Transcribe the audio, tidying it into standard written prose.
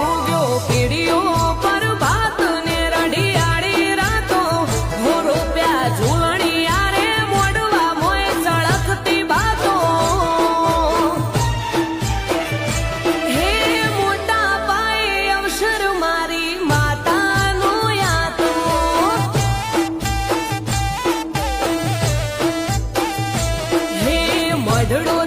ઉગ્યો પીડીઓ પર ભાત ને રઢિયાળી રાતો મોરો પ્યા ઝૂલણી યારે મોડવા મોય સળકતી બાતો હે મોટા પાયે અવસર મારી માતાનો યાતો હે મઢડો